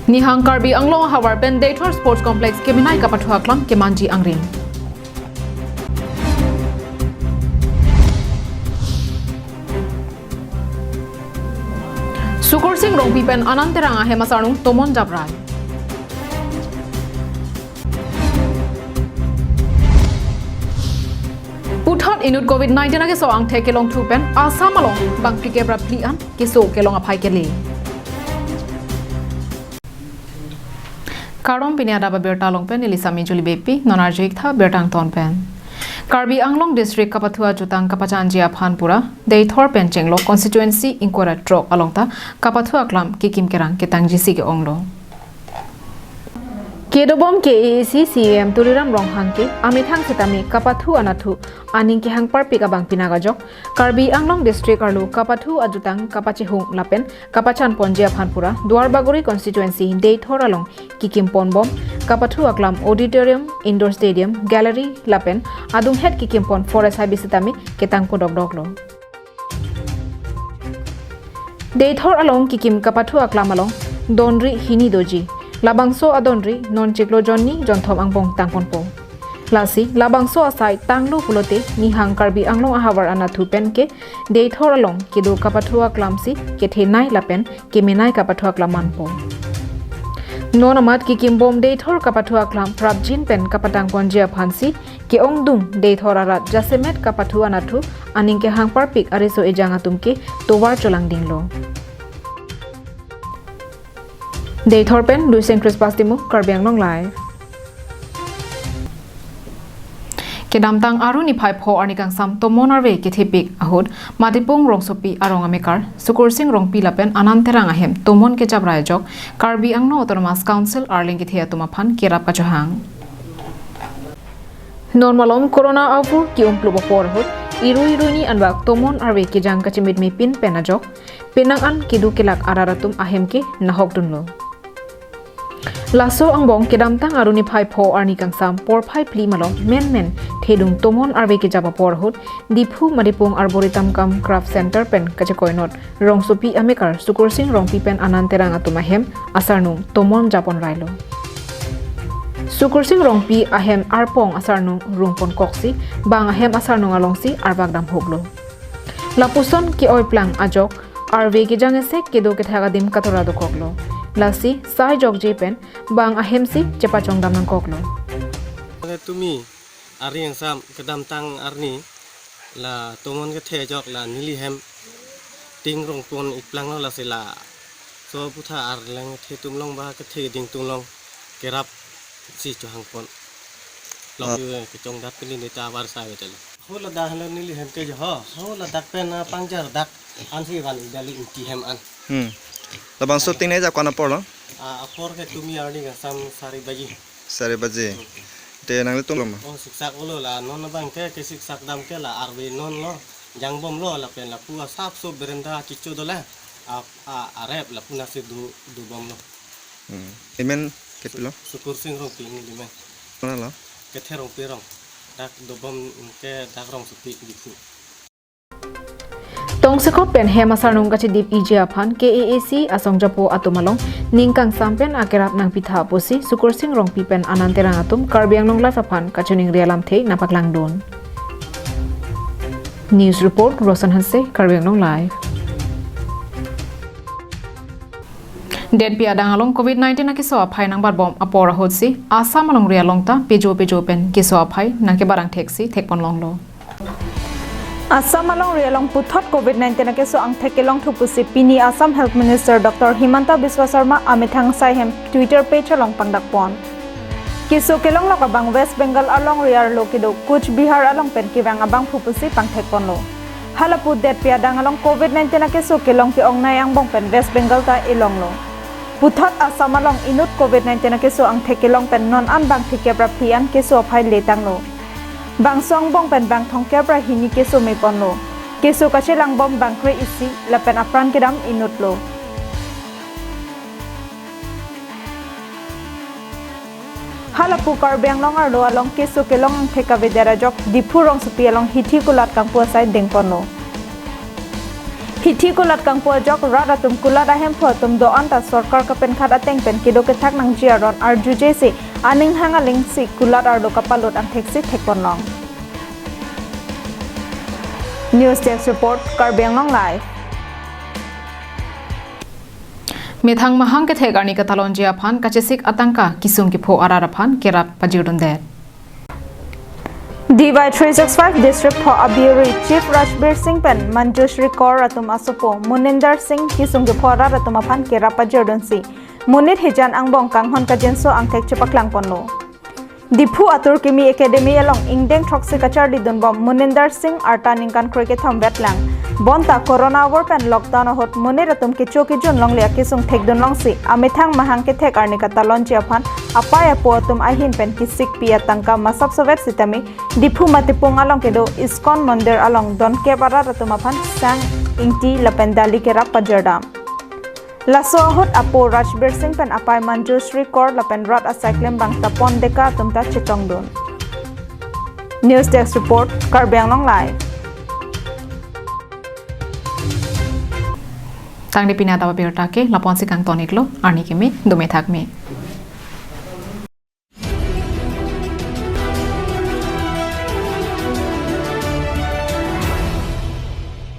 Nihang Karbi Anglong Hawar Ben Dator Sports Complex Keminai Kapathua Klam Kemanji Angrin. Sukur Singh Rong Pipen Ananteranga Hemasarnung Tomon Jabrai. Puthat inut COVID-19 age so ang theke long thupen Assam along bang pikebra plian keso kelong aphai kele. Karom pini Adap Abirta long pen ilisami juli bepi nonarjik tha bertang ton pen. Karbi Anglong District Kapathua Jutang Kapachanjia Phanpura Deithor Penchenglo Constituency Inkora Trok alongta Kapathua Klam Kikim Kerang Ketang GC ke Onglo. Kedobom KAC CM Turiram Ronghangke Amithang Setami Kapathu Anathu Aning ke hangpar pikabang pinagajok Karbi Anglong District Arlu Kapathu Ajutang Kapachihung Lapen Kapachan Ponjia Phanpura Duarbaguri Constituency Deithor along Kikim Ponbom Kapathu Aklam Auditorium Indoor Stadium Gallery Lapen Adung Het Kikim Pon Forest High Bisitami Ketang Podok Doglo Deithor along Kikim Kapathu Aklam along Donri Hini Doji Labangso adonri non chiklo jonni jonthom angbong tangponpo. Lasi labangso asai tanglo pulote nihang Karbi Anglong ahawar anathu penke deithor along kido Kapathua klamsi kethenai lapen kemenai Kapathua klamanpo. Non amat kikimbom deithor Kapathua klam prabjin pen kapatang ponjia phansi ke ongdung deithor arat jasemet Kapathua anathu aning ke hangpar pik ariso ejangatumke towar cholang dinglo. Deithor pen Luisen Chris Pastimu Karbi Anglong live. Kedamtang aruni phai pho arnikang sam tomonarve kethepik ahud matipung rongsopi arong amekar Sukur Singh rongpi lapen ananterang ahem tomon ke jabrajok Karbi Anglong Autonomous Council arling kethia tumaphan kerap kajohang. Normalom corona avur ki umplu bopor hut iru-iruni anbak tomon arve ki jang kachimit me pin penajok penang an kidu kelak araratum ahem ke nahok dunlo. Laso angbong kedamtang aruni phai pho arni kangsam por phai pli malong men thedung tomon arve ke jaba por hut diphu madipung arboretum kam craft center pen kachakoinot rongsopi amekar Sukur Singh rongpi pen ananterang atumahem asarnung tomon japon railo. Sukur Singh rongpi ahem arpong asarnung rungpon koksi bang ahem asarnung alongsi arbagdam hoglo. Lapuson ki oiplang ajok arve ke jangesek kedo ke thagadim katorado koklo. Lasi sai jog jepen bang ahemsi cepachong damnang koklo. Tumi ari yang sam kedam tang arni la tomon ke the jok la nili hem ting rong pon ikplang la sila so putha ar lang the tumlong ba ke the ding tumlong kerap si johang pon long yu ke chong dat pilin ta war sa betel ho la dah la nili hem ke jo ho la dak pen pangjar dak an si van dali ti hem an Labang shooting na jakwana porlo? Apor ke tumi arni sam sari baji. Sari baji. Te nang litung lo. Oh siksak ulo la non bang ke siksak dam ke la arbe non lo jang bom lo la pen la pua sap so berenda kicu dola arep la puna se du bom lo. Imen ketlo? Sukur Singh rong pi ni limen. Mana lo? Ke therong pi rong. Dak du bom ke dak rong supi diku. Tong sekop pen hemasarnung kachidip ijia phan KAC asong japo atumalong ningkang sampen akerap nang pitha posi Sukur Singh rongpi pen ananterang atum Karbi Anglong live aphan kachuning rialam the napaklang don. News report Rosan Hanse Karbi Anglong live. Det piadang along COVID-19 na kiso aphai nang barbom apora hotsi Assam along rialong ta pejo pen kiso aphai nang ke barang taxi thekpon longlo. Assam along rialong puthot COVID-19 ke so ang thekelong thupusi pini Assam Health Minister Dr. Himanta Biswa Sarma amithang saihem Twitter page along pangdakpon. Kiso kelong lo kabang West Bengal along riar lo kido Kuch Bihar along pen kibang abang thupusi pangthekpon lo. Halapu det piadang along COVID-19 ke so kelong pi ong nayang bong pen West Bengal ta ilong lo. Puthot Assam along inut COVID-19 ke so ang thekelong pen non an bang thikebra pian ke so phai letang lo. Bang song bong pen bang thongkya pra hini keso me ponlo keso kachelang bom bang kre isi la pen apran kedam inutlo halapu Karbi Anglong arlo along keso kelong theka vedera jok diphu rong supi along hithi kulat kang puasai deng ponlo Hithi kulat kang po jok raratum kulat ahem po tum do anta sarkar ka pen khat ateng pen kido ke thak nang jiaron arjuje si aning hangaling si kulat ardo kapalot ang theksi thekponlong. News Desk Report Karbiang Live. Methang mahang ke thegarni ka talonjia phan kachesik atangka kisung ki pho arara phan kerap pajirun der. DY 365 District for Abiri Chief Rajbir Singh Pen Manjushri Kaur Atum Asopo Muninder Singh Kisung Gepora Atum Aphan Kerapa Jordansi Munit Hijan Angbong Kang Hon Kajenso Angtek Chepaklang Ponlo Dipu Atur Kimi Academy along Ingdeng Troxy Kachar Lidunbom Muninder Singh Artaning Kan Cricket Thom Betlang Bonta Corona War Pen Lockdown Hot Munir Atum Kichoki Jun Long Lia Kisung Tekdun Longsi Amithang Mahang Ke Thek Arnika Talon Chiaphan Apaya Po Atum Ahin Pen Kisik Pia Tangka Masap Sovet Sitami Dipu Matipung Along Kedo Iskon Mandir Along Don Kebara Atum Aphan Sang Ingti Lapendali Kerap Pajardam Laso Hot Apo Rajbir Singh Pen Apai Manjushri Kaur Lapen Rat Asaklem Bang Tapon Deka Tumta Chitongdun News Desk Report Karbiang Live. Tang di pinata Adap Abirta ke lapon si kang tonik lo arni ke me dume thak me.